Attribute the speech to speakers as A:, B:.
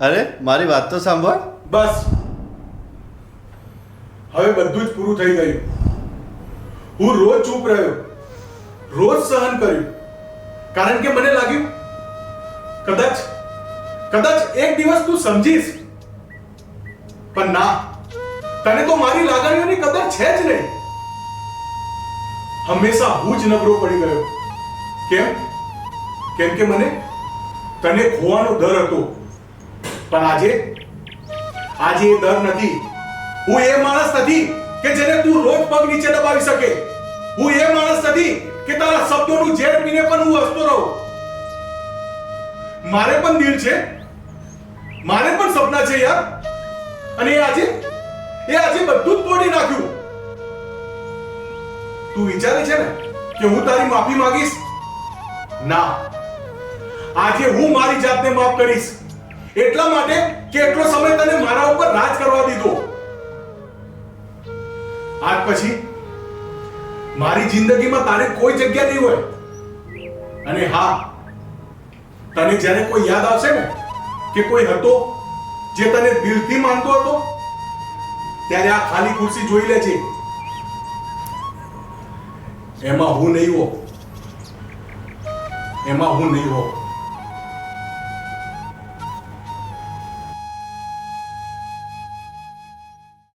A: અરે મારી વાત તો સાંભળ.
B: બસ હવે બધું જ પૂરું થઈ ગયું. હું રોજ ચૂપ રહ્યો, રોજ સહન કર્યું, કારણ કે મને લાગ્યું કદાચ એક દિવસ તું સમજીશ. પણ ના, તને તો મારી લાગણીઓની કદર છે જ નહીં. હંમેશા હું જ નબળો પડી ગયો. કેમ કે મને તને ખોવાનો ડર હતો. પણ આજે એ ડર નથી. હું એ માણસ નથી કે જેને તું રોજ પગ નીચે દબાવી શકે. હું એ માણસ નથી કે તારા શબ્દોનું ઝેર પીને પણ હું હસતો રહું. મારે પણ દિલ છે, મારે પણ સપના છે યાર. અને એ આજે બધું જ તોડી નાખ્યું. તું વિચારે છે ને કે હું તારી માફી માંગીશ? ના, આજે હું મારી જાતને માફ કરીશ. એટલા માટે કે એટલો સમય તને મારા ઉપર રાજ કરવા દીધો. આજ પછી મારી જિંદગીમાં તારે કોઈ જગ્યા નહીં હોય. અને હા, તને જ્યારે કોઈ યાદ આવશે ને કે કોઈ હતો જે તને દિલથી માનતો હતો, ત્યારે આ ખાલી ખુરશી જોઈ લેજે. એમાં હું નહીં હો.